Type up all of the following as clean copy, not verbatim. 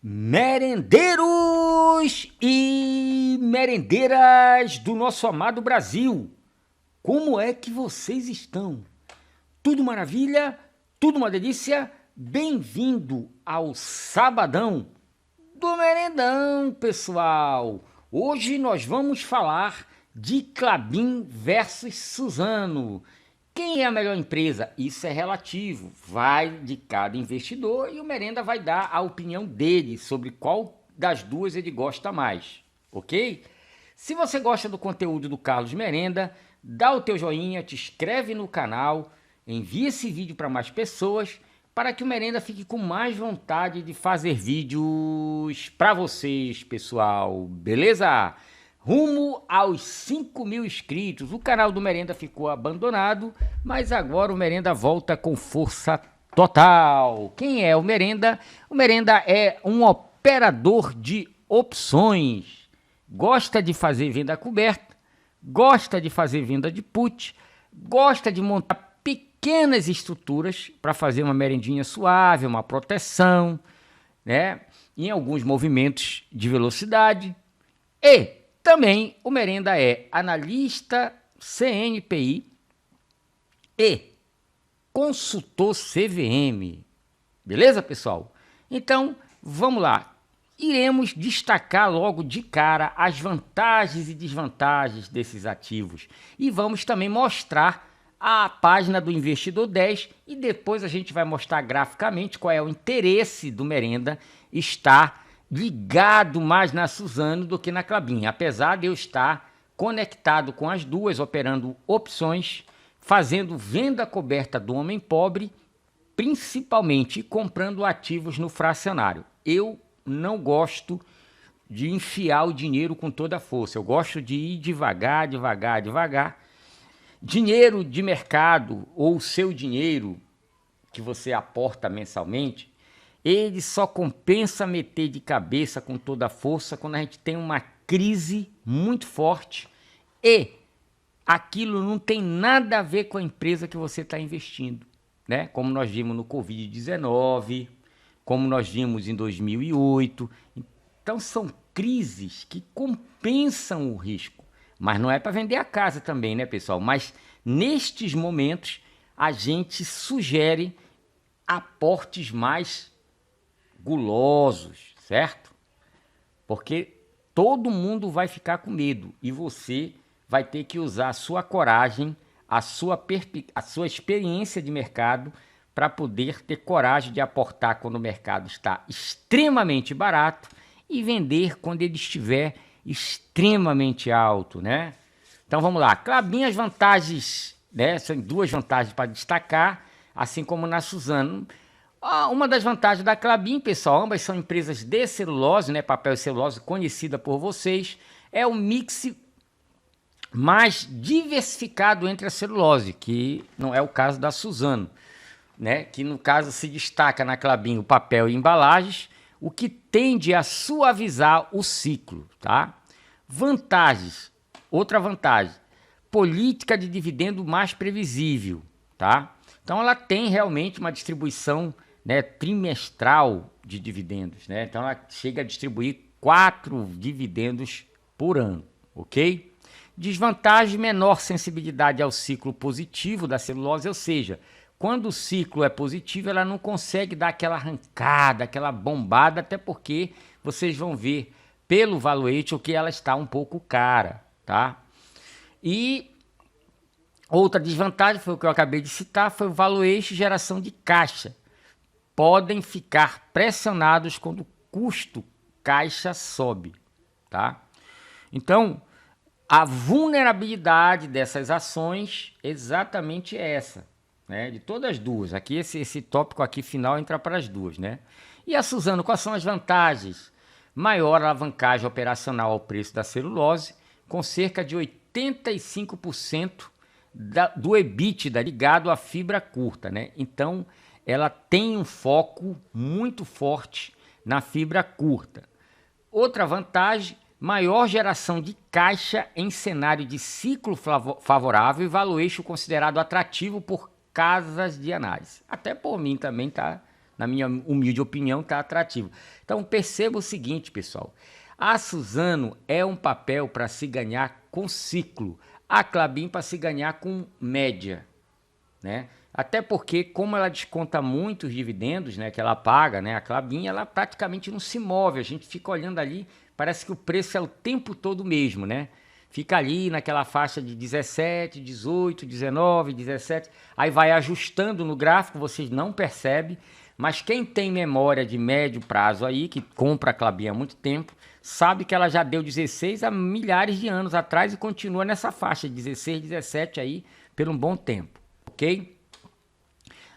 Merendeiros e merendeiras do nosso amado Brasil, como é que vocês estão? Tudo maravilha? Tudo uma delícia? Bem-vindo ao Sabadão do Merendão, pessoal! Hoje nós vamos falar de Klabin versus Suzano. Quem é a melhor empresa? Isso é relativo, vai de cada investidor e o Merenda vai dar a opinião dele sobre qual das duas ele gosta mais, ok? Se você gosta do conteúdo do Carlos Merenda, dá o teu joinha, te inscreve no canal, envia esse vídeo para mais pessoas, para que o Merenda fique com mais vontade de fazer vídeos para vocês, pessoal, beleza? Rumo aos 5.000 inscritos, o canal do Merenda ficou abandonado, mas agora o Merenda volta com força total. Quem é o Merenda? O Merenda é um operador de opções, gosta de fazer venda coberta, gosta de fazer venda de put, gosta de montar pequenas estruturas para fazer uma merendinha suave, uma proteção, né? Em alguns movimentos de velocidade. E também o Merenda é analista CNPI e consultor CVM. Beleza, pessoal? Então, vamos lá. Iremos destacar logo de cara as vantagens e desvantagens desses ativos. E vamos também mostrar a página do Investidor 10 e depois a gente vai mostrar graficamente qual é o interesse do Merenda estar ligado mais na Suzano do que na Klabin, apesar de eu estar conectado com as duas, operando opções, fazendo venda coberta do homem pobre, principalmente comprando ativos no fracionário. Eu não gosto de enfiar o dinheiro com toda a força, eu gosto de ir devagar, devagar, devagar. Dinheiro de mercado ou o seu dinheiro que você aporta mensalmente, ele só compensa meter de cabeça com toda a força quando a gente tem uma crise muito forte e aquilo não tem nada a ver com a empresa que você está investindo, né? Como nós vimos no Covid-19, como nós vimos em 2008. Então são crises que compensam o risco, mas não é para vender a casa também, né, pessoal? Mas nestes momentos a gente sugere aportes mais gulosos, certo? Porque todo mundo vai ficar com medo e você vai ter que usar a sua coragem, a sua experiência de mercado para poder ter coragem de aportar quando o mercado está extremamente barato e vender quando ele estiver extremamente alto, né? Então vamos lá, Klabin, as vantagens, né? São duas vantagens para destacar, assim como na Suzano. Uma das vantagens da Klabin, pessoal, ambas são empresas de celulose, né, papel e celulose, conhecida por vocês, é o mix mais diversificado entre a celulose, que não é o caso da Suzano, né, que no caso se destaca na Klabin o papel e embalagens, o que tende a suavizar o ciclo, tá? Vantagens, outra vantagem, política de dividendo mais previsível, tá? Então ela tem realmente uma distribuição, né, trimestral de dividendos, né? Então ela chega a distribuir 4 dividendos por ano, ok? Desvantagem, menor sensibilidade ao ciclo positivo da celulose, ou seja, quando o ciclo é positivo, ela não consegue dar aquela arrancada, aquela bombada, até porque vocês vão ver pelo valuation que ela está um pouco cara, tá? E outra desvantagem, foi o que eu acabei de citar, foi o valuation e geração de caixa. Podem ficar pressionados quando o custo caixa sobe, tá? Então, a vulnerabilidade dessas ações exatamente é essa, né? De todas as duas. Aqui esse tópico aqui final entra para as duas, né? E a Suzano, quais são as vantagens? Maior alavancagem operacional ao preço da celulose, com cerca de 85% do EBITDA ligado à fibra curta, né? Então, ela tem um foco muito forte na fibra curta. Outra vantagem, maior geração de caixa em cenário de ciclo favorável e valuation considerado atrativo por casas de análise. Até por mim também tá na minha humilde opinião, está atrativo. Então perceba o seguinte, pessoal. A Suzano é um papel para se ganhar com ciclo. A Klabin para se ganhar com média, né? Até porque, como ela desconta muitos dividendos, né, que ela paga, né, a Klabin, ela praticamente não se move. A gente fica olhando ali, parece que o preço é o tempo todo mesmo, né? Fica ali naquela faixa de 17, 18, 19, 17. Aí vai ajustando no gráfico, vocês não percebem. Mas quem tem memória de médio prazo aí, que compra a Klabin há muito tempo, sabe que ela já deu 16 há milhares de anos atrás e continua nessa faixa de 16, 17 aí por um bom tempo, ok?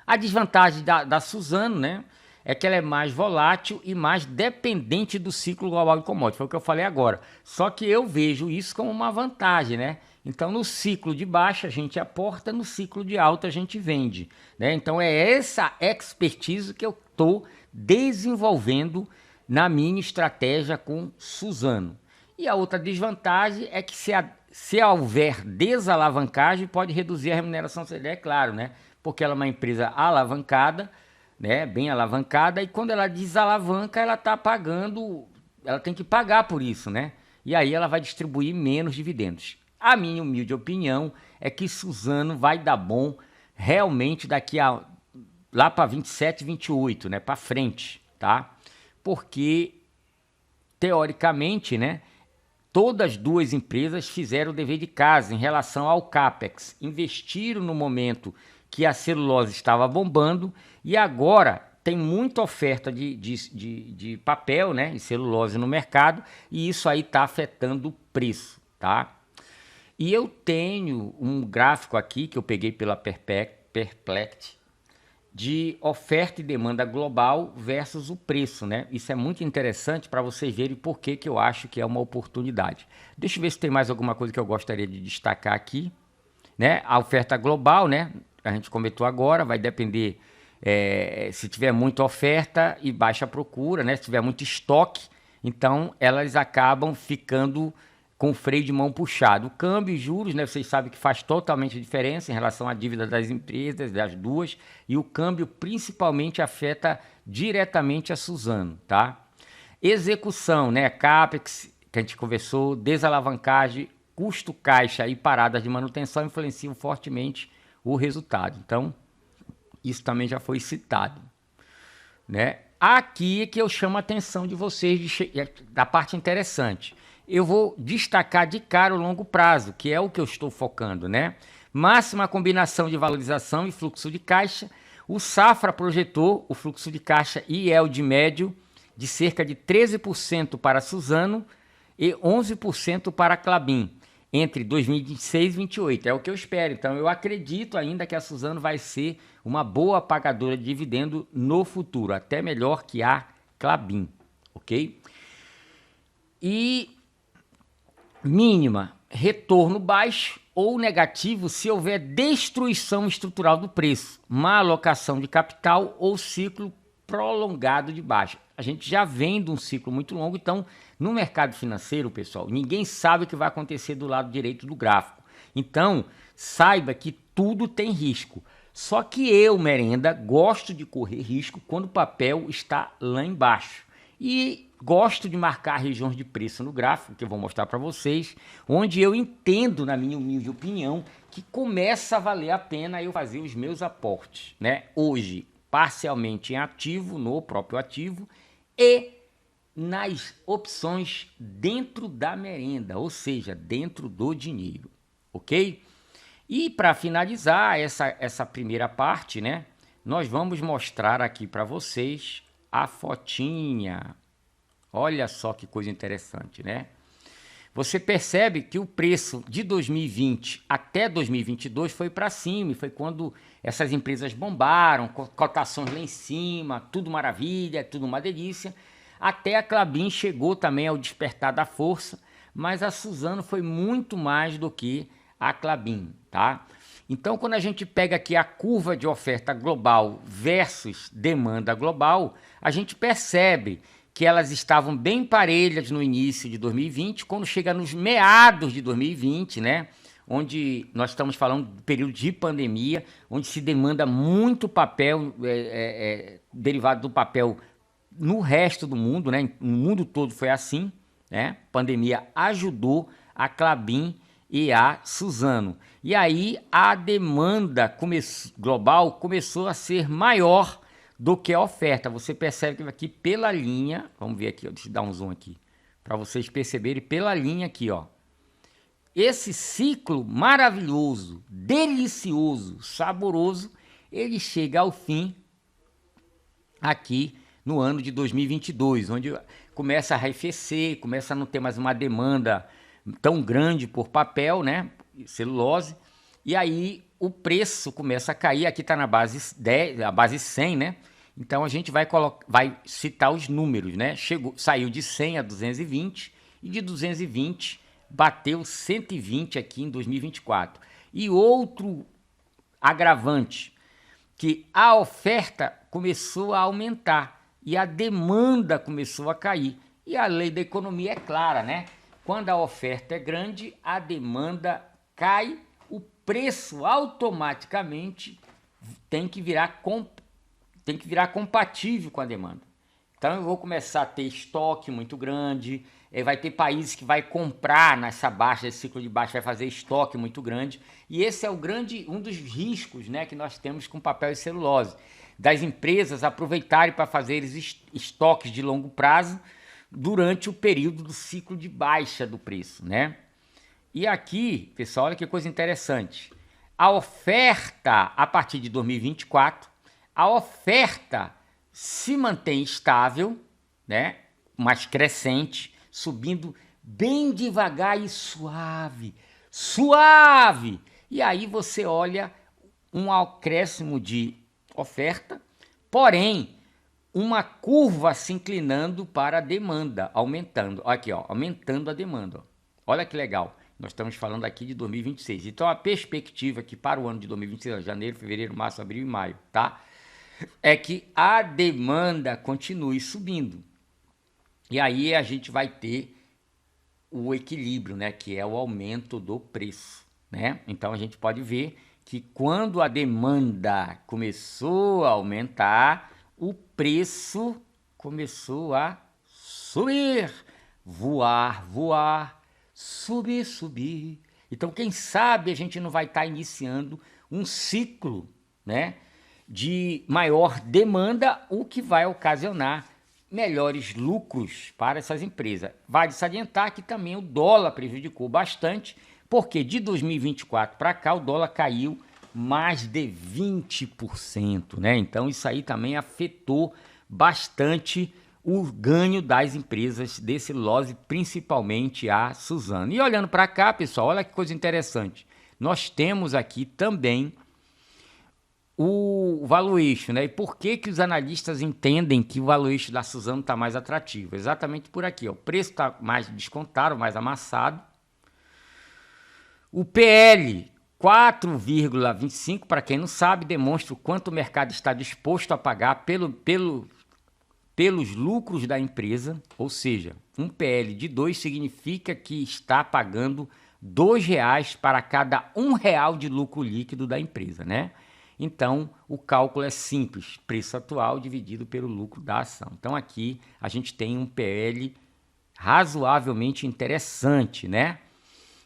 A desvantagem da Suzano, né, é que ela é mais volátil e mais dependente do ciclo global de commodities, foi o que eu falei agora. Só que eu vejo isso como uma vantagem, né? Então, no ciclo de baixa a gente aporta, no ciclo de alta a gente vende, né? Então, é essa expertise que eu estou desenvolvendo na minha estratégia com Suzano. E a outra desvantagem é que se houver desalavancagem, pode reduzir a remuneração CDE, é claro, né? Porque ela é uma empresa alavancada, né? Bem alavancada, e quando ela desalavanca, ela está pagando, ela tem que pagar por isso, né? E aí ela vai distribuir menos dividendos. A minha humilde opinião é que Suzano vai dar bom realmente daqui a lá para 27, 28, né? Para frente, tá? Porque teoricamente, né? Todas as duas empresas fizeram o dever de casa em relação ao CAPEX, investiram no momento que a celulose estava bombando e agora tem muita oferta de papel, né, e celulose no mercado, e isso aí está afetando o preço, tá? E eu tenho um gráfico aqui que eu peguei pela Perplexity de oferta e demanda global versus o preço, né? Isso é muito interessante para vocês verem por que eu acho que é uma oportunidade. Deixa eu ver se tem mais alguma coisa que eu gostaria de destacar aqui, né? A oferta global, né? A gente comentou agora, vai depender se tiver muita oferta e baixa procura, né? Se tiver muito estoque, então elas acabam ficando com o freio de mão puxado. O câmbio e juros, né? Vocês sabem que faz totalmente diferença em relação à dívida das empresas, das duas, e o câmbio principalmente afeta diretamente a Suzano, tá? Execução, né? CAPEX, que a gente conversou, desalavancagem, custo caixa e paradas de manutenção influenciam fortemente o resultado. Então, isso também já foi citado, né? Aqui é que eu chamo a atenção de vocês da parte interessante. Eu vou destacar de cara o longo prazo, que é o que eu estou focando, né? Máxima combinação de valorização e fluxo de caixa. O Safra projetou o fluxo de caixa e yield médio de cerca de 13% para a Suzano e 11% para a Klabin entre 2026 e 2028. É o que eu espero. Então, eu acredito ainda que a Suzano vai ser uma boa pagadora de dividendo no futuro, até melhor que a Klabin, ok? E mínima, retorno baixo ou negativo se houver destruição estrutural do preço, má alocação de capital ou ciclo prolongado de baixa. A gente já vem de um ciclo muito longo, então no mercado financeiro, pessoal, ninguém sabe o que vai acontecer do lado direito do gráfico. Então, saiba que tudo tem risco. Só que eu, Merenda, gosto de correr risco quando o papel está lá embaixo. E gosto de marcar regiões de preço no gráfico, que eu vou mostrar para vocês, onde eu entendo, na minha humilde opinião, que começa a valer a pena eu fazer os meus aportes, né? Hoje, parcialmente em ativo, no próprio ativo, e nas opções dentro da merenda, ou seja, dentro do dinheiro, ok? E para finalizar essa primeira parte, né, nós vamos mostrar aqui para vocês a fotinha. Olha só que coisa interessante, né? Você percebe que o preço de 2020 até 2022 foi para cima, e foi quando essas empresas bombaram, cotações lá em cima, tudo maravilha, tudo uma delícia. Até a Klabin chegou também ao despertar da força, mas a Suzano foi muito mais do que a Klabin, tá? Então, quando a gente pega aqui a curva de oferta global versus demanda global, a gente percebe que elas estavam bem parelhas no início de 2020, quando chega nos meados de 2020, né? onde nós estamos falando de período de pandemia, onde se demanda muito papel, derivado do papel no resto do mundo, né? No mundo todo foi assim, né? A pandemia ajudou a Klabin e a Suzano. E aí a demanda global começou a ser maior do que a oferta. Você percebe que aqui pela linha, vamos ver aqui, ó, deixa eu dar um zoom aqui, para vocês perceberem pela linha aqui, ó. Esse ciclo maravilhoso, delicioso, saboroso, ele chega ao fim aqui no ano de 2022, onde começa a arrefecer, começa a não ter mais uma demanda tão grande por papel, né, celulose, e aí o preço começa a cair. Aqui está na base 10, a base 100, né? Então a gente vai citar os números, né? Saiu de 100 a 220 e de 220 bateu 120 aqui em 2024. E outro agravante, que a oferta começou a aumentar e a demanda começou a cair. E a lei da economia é clara, né? Quando a oferta é grande, a demanda cai, o preço automaticamente tem que virar compatível com a demanda. Então eu vou começar a ter estoque muito grande, vai ter países que vai comprar nessa baixa, esse ciclo de baixa, vai fazer estoque muito grande, e esse é um dos riscos, né, que nós temos com papel e celulose, das empresas aproveitarem para fazer estoques de longo prazo durante o período do ciclo de baixa do preço, né? E aqui, pessoal, olha que coisa interessante. A oferta, a partir de 2024, a oferta se mantém estável, né? Mas crescente, subindo bem devagar e suave, suave. E aí você olha um acréscimo de oferta, porém uma curva se inclinando para a demanda, aumentando. Aqui, ó, aumentando a demanda. Ó. Olha que legal. Nós estamos falando aqui de 2026. Então a perspectiva aqui para o ano de 2026, janeiro, fevereiro, março, abril e maio, tá? É que a demanda continue subindo. E aí a gente vai ter o equilíbrio, né, que é o aumento do preço, né? Então a gente pode ver que quando a demanda começou a aumentar, o preço começou a subir, voar, subir. Então quem sabe a gente não vai estar iniciando um ciclo, né, de maior demanda, o que vai ocasionar melhores lucros para essas empresas. Vale se adiantar que também o dólar prejudicou bastante, porque de 2024 para cá o dólar caiu mais de 20%, né? Então isso aí também afetou bastante o ganho das empresas de celulose, principalmente a Suzano. E olhando para cá, pessoal, olha que coisa interessante. Nós temos aqui também o valuation, né? E por que os analistas entendem que o valuation da Suzano está mais atrativo? Exatamente por aqui, ó. O preço está mais descontado, mais amassado. O PL 4,25, para quem não sabe, demonstra o quanto o mercado está disposto a pagar pelos lucros da empresa, ou seja, um PL de 2 significa que está pagando R$2 para cada R$1 de lucro líquido da empresa, né? Então, o cálculo é simples, preço atual dividido pelo lucro da ação. Então, aqui a gente tem um PL razoavelmente interessante, né?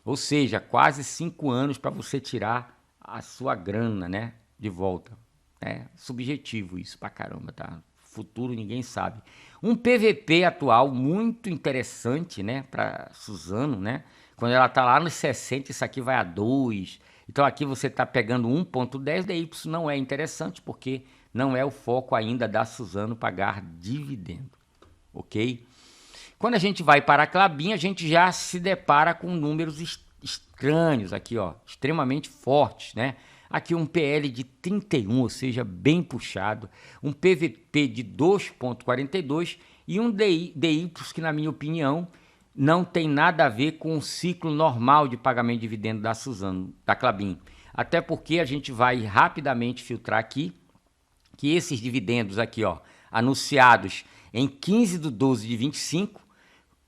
Ou seja, quase 5 anos para você tirar a sua grana, né, de volta. É subjetivo isso pra caramba, tá? Futuro ninguém sabe. Um PVP atual muito interessante, né, para Suzano, né? Quando ela tá lá nos 60, isso aqui vai a 2. Então aqui você tá pegando 1,10, daí isso não é interessante porque não é o foco ainda da Suzano pagar dividendo, ok? Quando a gente vai para a Klabin, a gente já se depara com números estranhos aqui, ó, extremamente fortes, né? Aqui um PL de 31, ou seja, bem puxado, um PVP de 2,42 e um DY que, na minha opinião, não tem nada a ver com o ciclo normal de pagamento de dividendo da Suzano, da Klabin. Até porque a gente vai rapidamente filtrar aqui que esses dividendos aqui, ó, anunciados em 15/12/25,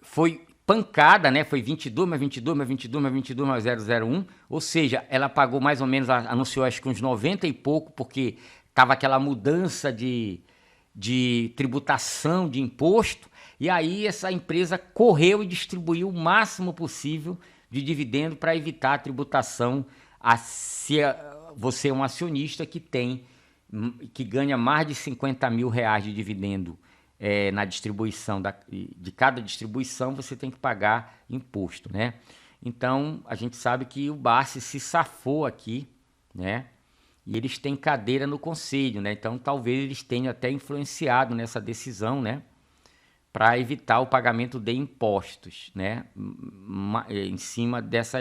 foi pancada, né? Foi 22, mais 22, mais 22, mais 22, mais 001. Ou seja, ela pagou mais ou menos, anunciou acho que uns 90 e pouco, porque tava aquela mudança de tributação, de imposto. E aí essa empresa correu e distribuiu o máximo possível de dividendo para evitar a tributação se você é um acionista que ganha mais de 50 mil reais de dividendo na distribuição, de cada distribuição você tem que pagar imposto, né? Então, a gente sabe que o Barsi se safou aqui, né? E eles têm cadeira no conselho, né? Então, talvez eles tenham até influenciado nessa decisão, né? Para evitar o pagamento de impostos, né? Em cima dessa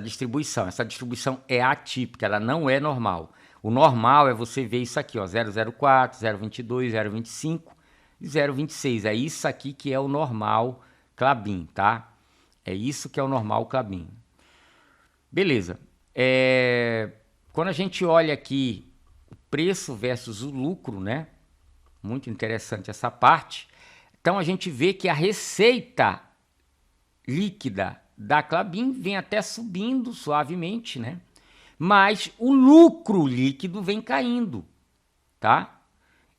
distribuição. Essa distribuição é atípica, ela não é normal. O normal é você ver isso aqui, ó, 004, 022, 025 e 026. É isso aqui que é o normal Klabin, tá? É isso que é o normal Klabin. Beleza. Quando a gente olha aqui o preço versus o lucro, né? Muito interessante essa parte. Então a gente vê que a receita líquida da Klabin vem até subindo suavemente, né? Mas o lucro líquido vem caindo, tá?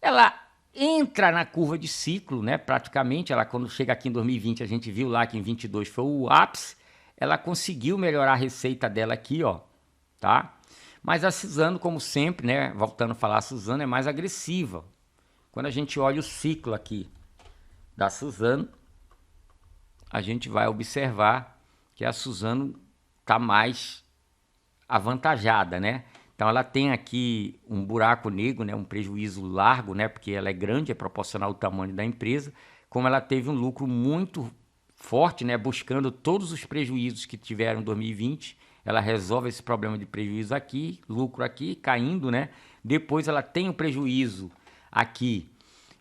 Ela entra na curva de ciclo, né? Praticamente, ela quando chega aqui em 2020, a gente viu lá que em 22 foi o ápice, ela conseguiu melhorar a receita dela aqui, ó, tá? Mas a Suzano, como sempre, né? Voltando a falar, a Suzano é mais agressiva. Quando a gente olha o ciclo aqui da Suzano, a gente vai observar que a Suzano está mais avantajada, né? Então ela tem aqui um buraco negro, né? Um prejuízo largo, né? Porque ela é grande, é proporcional ao tamanho da empresa. Como ela teve um lucro muito forte, né? Buscando todos os prejuízos que tiveram em 2020, ela resolve esse problema de prejuízo aqui, lucro aqui, caindo, né? Depois ela tem um prejuízo aqui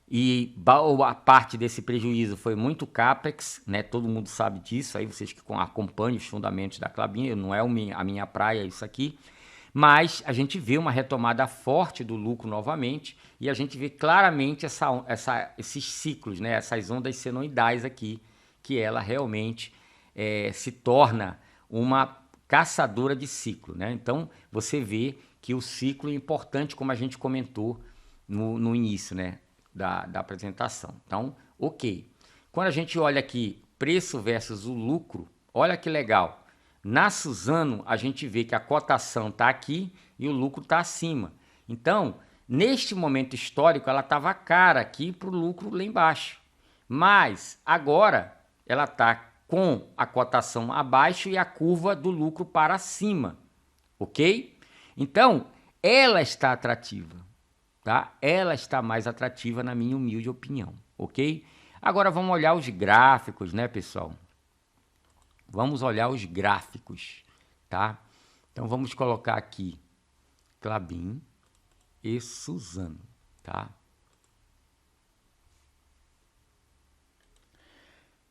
e a parte desse prejuízo foi muito capex, né? Todo mundo sabe disso, aí vocês que acompanham os fundamentos da Klabin, não é a minha praia isso aqui, mas a gente vê uma retomada forte do lucro novamente e a gente vê claramente esses ciclos, né? Essas ondas senoidais aqui, que ela realmente se torna uma caçadora de ciclo, né? Então você vê que o ciclo é importante, como a gente comentou no início, né? Da apresentação. Então, ok. Quando a gente olha aqui preço versus o lucro, olha que legal. Na Suzano, a gente vê que a cotação está aqui e o lucro está acima. Então, neste momento histórico, ela estava cara aqui para o lucro lá embaixo. Mas, agora, ela está com a cotação abaixo e a curva do lucro para cima. Ok? Então, ela está atrativa. Tá? Ela está mais atrativa na minha humilde opinião, ok? Agora vamos olhar os gráficos, né, pessoal? Vamos olhar os gráficos, tá? Então vamos colocar aqui Klabin e Suzano, tá?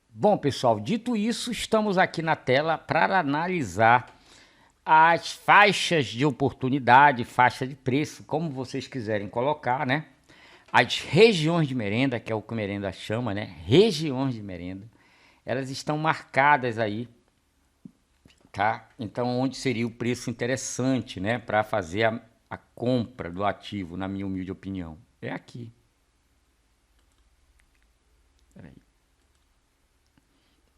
Bom, pessoal, dito isso, estamos aqui na tela para analisar as faixas de oportunidade, faixa de preço, como vocês quiserem colocar, né? As regiões de merenda, que é o que o merenda chama, né? Regiões de merenda, elas estão marcadas aí, tá? Então, onde seria o preço interessante, né? Para fazer a compra do ativo, na minha humilde opinião, é aqui. Peraí.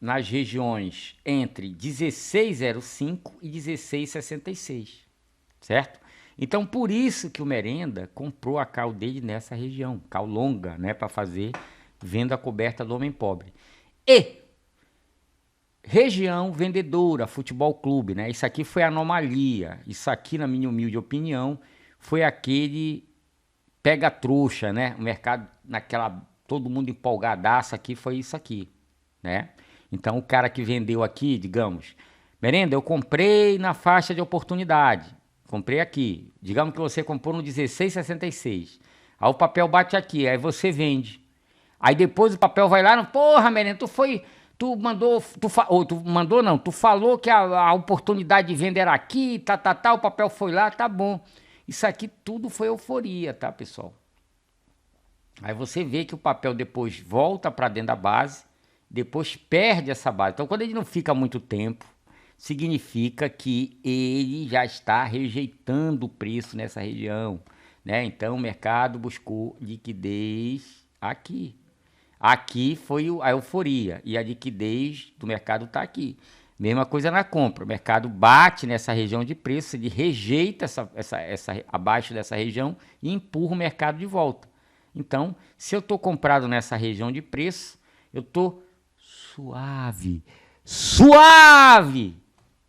Nas regiões entre 16,05 e 16,66, certo? Então, por isso que o Merenda comprou a cal dele nessa região, cal longa, né, para fazer venda coberta do homem pobre. E região vendedora, futebol clube, né? Isso aqui foi anomalia. Isso aqui, na minha humilde opinião, foi aquele pega trouxa, né? O mercado todo mundo empolgadaço aqui, foi isso aqui, né? Então, o cara que vendeu aqui, digamos, Merenda, eu comprei na faixa de oportunidade. Comprei aqui. Digamos que você comprou no 16,66. Aí o papel bate aqui, aí você vende. Aí depois o papel vai lá, porra, Merenda, tu falou que a oportunidade de venda era aqui, o papel foi lá, tá bom. Isso aqui tudo foi euforia, tá, pessoal? Aí você vê que o papel depois volta para dentro da base, depois perde essa base. Então, quando ele não fica muito tempo, significa que ele já está rejeitando o preço nessa região, né? Então, o mercado buscou liquidez aqui. Aqui foi a euforia e a liquidez do mercado está aqui. Mesma coisa na compra. O mercado bate nessa região de preço, ele rejeita essa abaixo dessa região e empurra o mercado de volta. Então, se eu estou comprado nessa região de preço, eu estou suave, suave,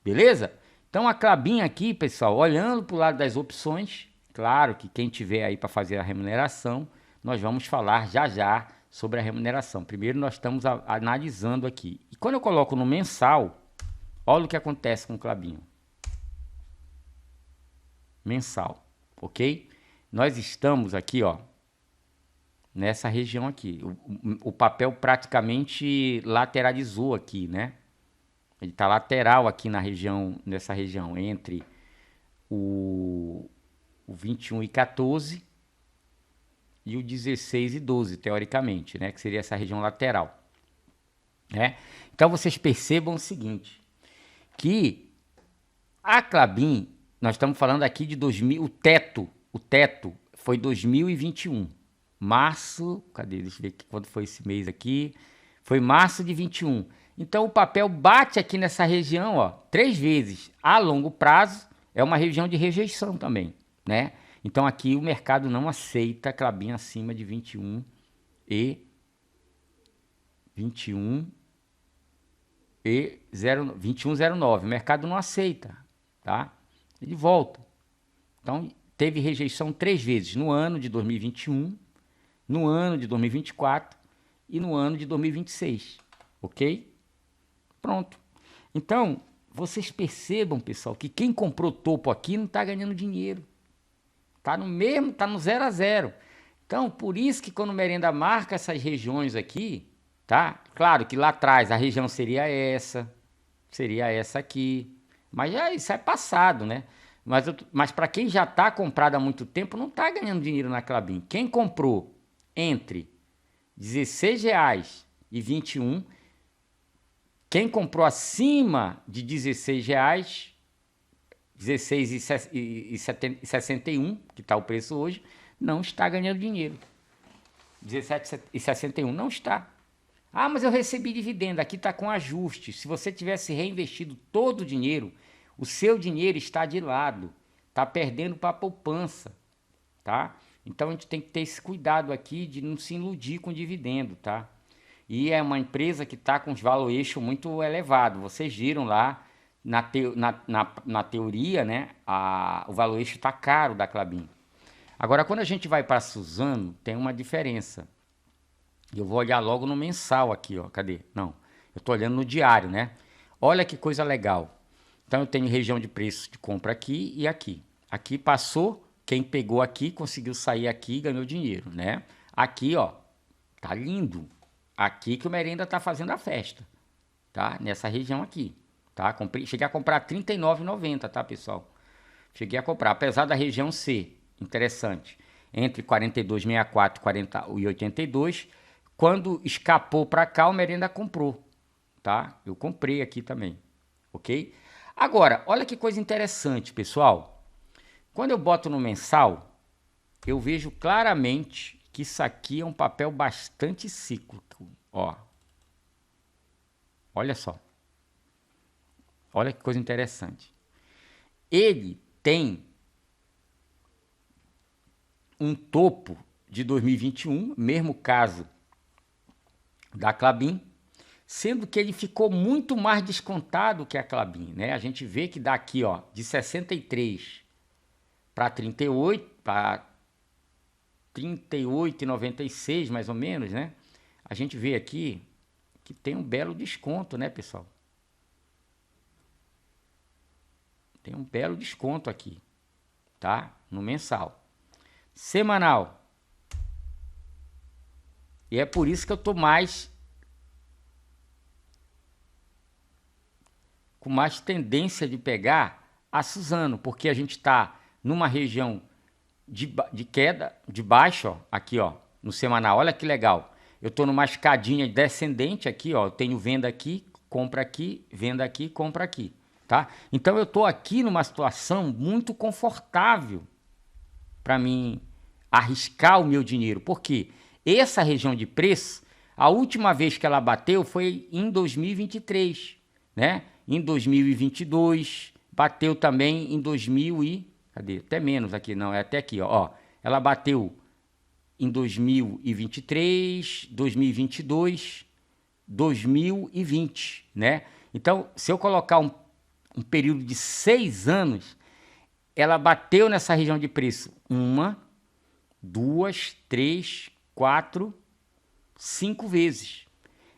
beleza? Então a Klabin aqui, pessoal, olhando para o lado das opções, claro que quem tiver aí para fazer a remuneração, nós vamos falar já já sobre a remuneração. Primeiro nós estamos analisando aqui. E quando eu coloco no mensal, olha o que acontece com o Klabin. Mensal, ok? Nós estamos aqui, ó, nessa região aqui. O papel praticamente lateralizou aqui, né? Ele está lateral aqui na região, nessa região, entre o 21,14 e o 16,12, teoricamente, né? Que seria essa região lateral, né? Então vocês percebam o seguinte, que a Klabin, nós estamos falando aqui de 2000, o teto foi 2021. Março, cadê? Deixa eu ver quando foi esse mês aqui. Foi março de 21. Então o papel bate aqui nessa região, ó, 3 vezes. A longo prazo é uma região de rejeição também, né? Então aqui o mercado não aceita Klabin acima de 21 e 21,09. O mercado não aceita, tá? Ele volta. Então teve rejeição 3 vezes no ano de 2021, no ano de 2024 e no ano de 2026, ok? Pronto. Então, vocês percebam, pessoal, que quem comprou topo aqui não está ganhando dinheiro. Está no mesmo, está no 0 a 0. Então, por isso que quando o Merenda marca essas regiões aqui, tá? Claro que lá atrás a região seria essa aqui, mas já isso é passado, né? Mas para quem já está comprado há muito tempo, não está ganhando dinheiro na Klabin. Quem comprou entre R$16,21, quem comprou acima de R$16, 16,61, que está o preço hoje, não está ganhando dinheiro. 17,61 não está. Ah, mas eu recebi dividendo, aqui está com ajuste. Se você tivesse reinvestido todo o dinheiro, o seu dinheiro está de lado, está perdendo para a poupança, tá? Então a gente tem que ter esse cuidado aqui de não se iludir com dividendo, tá? E é uma empresa que está com os valuation muito elevados. Vocês viram lá na teoria, né? O valuation está caro da Klabin. Agora, quando a gente vai para a Suzano, tem uma diferença. Eu vou olhar logo no mensal aqui, ó. Cadê? Não, eu estou olhando no diário, né? Olha que coisa legal. Então eu tenho região de preço de compra aqui e aqui. Aqui passou, quem pegou aqui conseguiu sair aqui e ganhou dinheiro, né? Aqui, ó, tá lindo. Aqui que o Merenda tá fazendo a festa, tá? Nessa região aqui, tá? Cheguei a comprar R$ 39,90, tá, pessoal? Cheguei a comprar, apesar da região ser interessante, entre 42,64 e 82, quando escapou para cá, o Merenda comprou, tá? Eu comprei aqui também, ok? Agora, olha que coisa interessante, pessoal. Quando eu boto no mensal, eu vejo claramente que isso aqui é um papel bastante cíclico, ó. Olha só. Olha que coisa interessante. Ele tem um topo de 2021, mesmo caso da Klabin, sendo que ele ficou muito mais descontado que a Klabin, né? A gente vê que daqui, ó, de 63 para 38, para 38,96 mais ou menos, né? A gente vê aqui que tem um belo desconto, né, pessoal? Tem um belo desconto aqui, tá? No mensal. Semanal. E é por isso que eu tô com mais tendência de pegar a Suzano, porque a gente tá numa região de queda, de baixo, ó, aqui, ó, no semanal. Olha que legal. Eu estou numa escadinha descendente aqui, ó. Eu tenho venda aqui, compra aqui, venda aqui, compra aqui, tá? Então eu estou aqui numa situação muito confortável para mim arriscar o meu dinheiro. Por quê? Essa região de preço, a última vez que ela bateu foi em 2023, né? Em 2022, bateu também em 2000 e... Cadê? Até menos aqui, não, é até aqui, ó. Ela bateu em 2023, 2022, 2020, né? Então, se eu colocar um período de 6 anos, ela bateu nessa região de preço 1, 2, 3, 4, 5 vezes.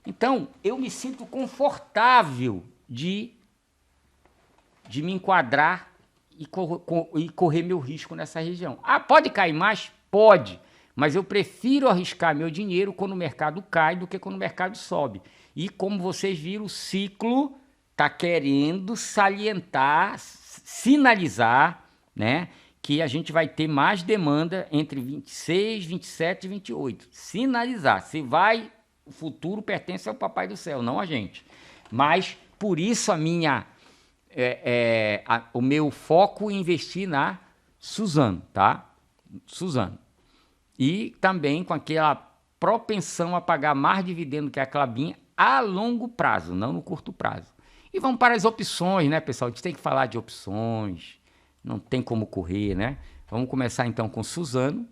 Então, eu me sinto confortável de me enquadrar e correr meu risco nessa região. Ah, pode cair mais? Pode. Mas eu prefiro arriscar meu dinheiro quando o mercado cai do que quando o mercado sobe. E como vocês viram, o ciclo está querendo salientar, sinalizar, né, que a gente vai ter mais demanda entre 26, 27 e 28. Sinalizar. Se vai, o futuro pertence ao Papai do Céu, não a gente. Mas, por isso, o meu foco em investir na Suzano, tá? Suzano. E também com aquela propensão a pagar mais dividendo que a Klabin a longo prazo, não no curto prazo. E vamos para as opções, né, pessoal? A gente tem que falar de opções, não tem como correr, né? Vamos começar então com Suzano,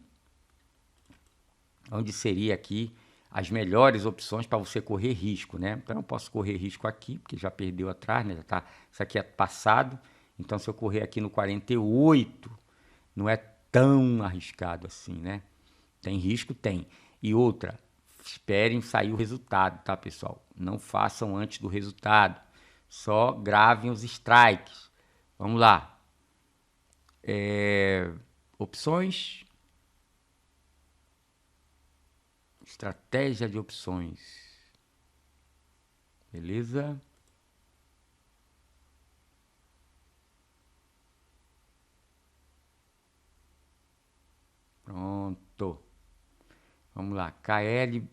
onde seria aqui as melhores opções para você correr risco, né? Então eu posso correr risco aqui, porque já perdeu atrás, né? Já tá, isso aqui é passado. Então se eu correr aqui no 48, não é tão arriscado assim, né? Tem risco? Tem. E outra, esperem sair o resultado, tá, pessoal? Não façam antes do resultado. Só gravem os strikes. Vamos lá. Opções. Estratégia de opções. Beleza? Pronto. Vamos lá. KL.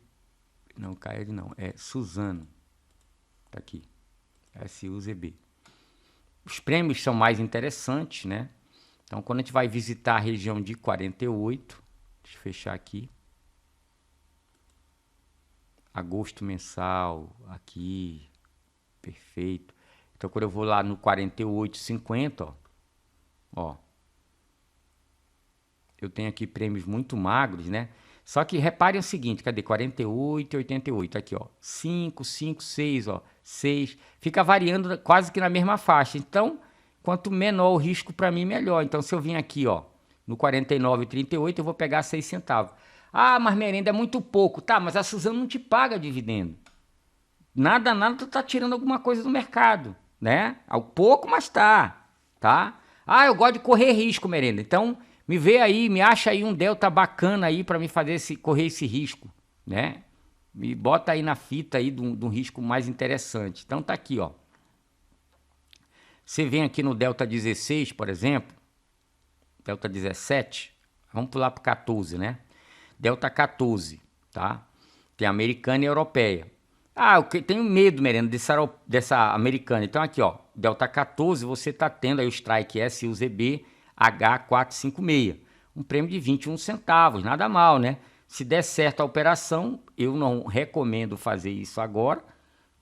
Não, KL não. É Suzano. Tá aqui. SUZB. Os prêmios são mais interessantes, né? Então, quando a gente vai visitar a região de 48, deixa eu fechar aqui. Agosto mensal, aqui, perfeito. Então, quando eu vou lá no 48,50, ó, eu tenho aqui prêmios muito magros, né? Só que reparem o seguinte, cadê? 48 e 88, aqui, ó. 5, 5, 6, ó. 6. Fica variando quase que na mesma faixa. Então, quanto menor o risco para mim, melhor. Então, se eu vim aqui, ó, no 49 e 38, eu vou pegar 6 centavos. Ah, mas merenda é muito pouco. Tá, mas a Suzano não te paga dividendo. Nada, tu tá tirando alguma coisa do mercado, né? Ao pouco, mas tá? Ah, eu gosto de correr risco, merenda. Então, me vê aí, me acha aí um delta bacana aí para me fazer correr esse risco, né? Me bota aí na fita aí de um risco mais interessante. Então tá aqui, ó. Você vem aqui no delta 16, por exemplo, delta 17, vamos pular para 14, né? Delta 14, tá? Tem americana e europeia. Ah, eu tenho medo, merenda, dessa americana. Então aqui, ó, delta 14, você tá tendo aí o strike SUZB H456, um prêmio de 21 centavos, nada mal, né? Se der certo a operação, eu não recomendo fazer isso agora,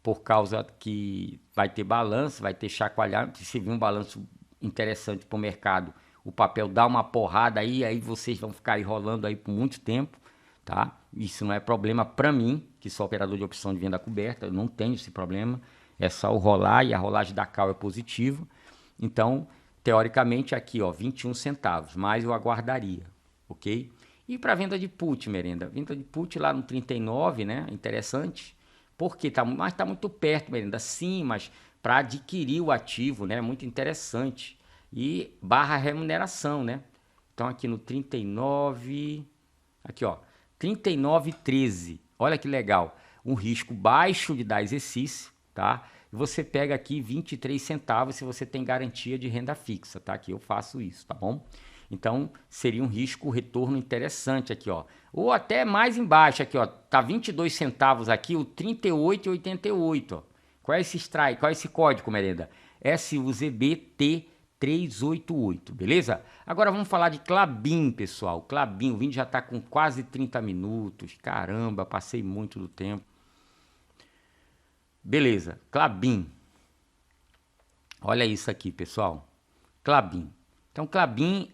por causa que vai ter balanço, vai ter chacoalhar. Se vir um balanço interessante para o mercado, o papel dá uma porrada aí vocês vão ficar enrolando aí por muito tempo, tá? Isso não é problema para mim, que sou operador de opção de venda coberta, eu não tenho esse problema, é só o rolar e a rolagem da call é positiva. Então, teoricamente aqui, ó, 21 centavos, mas eu aguardaria, ok? E para venda de put, merenda, venda de put lá no 39, né? Interessante. Porque mas tá muito perto, merenda. Sim, mas para adquirir o ativo, né? Muito interessante. E barra remuneração, né? Então aqui no 39, aqui ó, 39,13. Olha que legal. Um risco baixo de dar exercício, tá? E você pega aqui 23 centavos se você tem garantia de renda fixa, tá? Que eu faço isso, tá bom? Então, seria um risco retorno interessante aqui, ó. Ou até mais embaixo aqui, ó. Tá 22 centavos aqui, o 38,88, ó. Qual é esse strike? Qual é esse código, merenda? SUZBT388, beleza? Agora vamos falar de Klabin, pessoal. Klabin, o vídeo já tá com quase 30 minutos. Caramba, passei muito do tempo. Beleza, Klabin. Olha isso aqui, pessoal. Klabin. Então, Klabin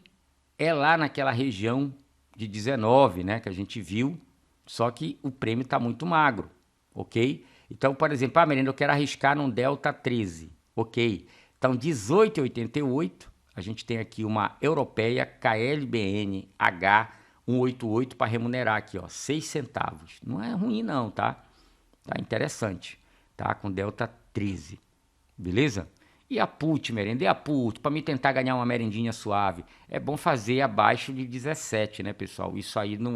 é lá naquela região de 19, né, que a gente viu, só que o prêmio está muito magro, ok? Então, por exemplo, merenda, eu quero arriscar num delta 13, ok? Então, 18,88, a gente tem aqui uma europeia KLBN H188 para remunerar aqui, ó, 6 centavos. Não é ruim não, tá? Tá interessante, tá? Com delta 13, beleza? E a put, merenda, e a put, para me tentar ganhar uma merendinha suave, é bom fazer abaixo de 17, né, pessoal? Isso aí não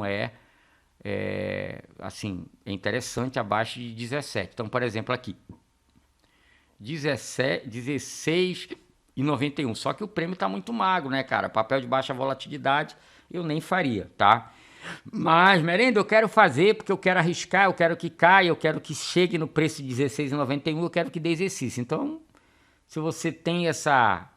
assim, é interessante abaixo de 17. Então, por exemplo, aqui, 16,91. Só que o prêmio tá muito magro, né, cara? Papel de baixa volatilidade, eu nem faria, tá? Mas, merenda, eu quero fazer porque eu quero arriscar, eu quero que caia, eu quero que chegue no preço de 16,91, eu quero que dê exercício. Então, se você tem essa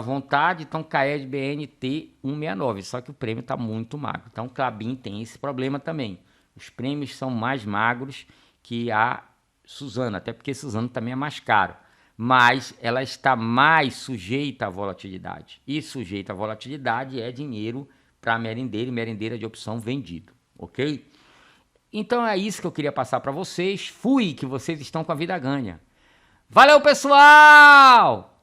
vontade, então CAED BNT 169, só que o prêmio está muito magro. Então, Klabin tem esse problema também. Os prêmios são mais magros que a Suzano, até porque Suzano também é mais caro. Mas ela está mais sujeita à volatilidade. E sujeita à volatilidade é dinheiro para merendeiro e merendeira de opção vendido, ok? Então é isso que eu queria passar para vocês. Fui, que vocês estão com a vida ganha. Valeu, pessoal!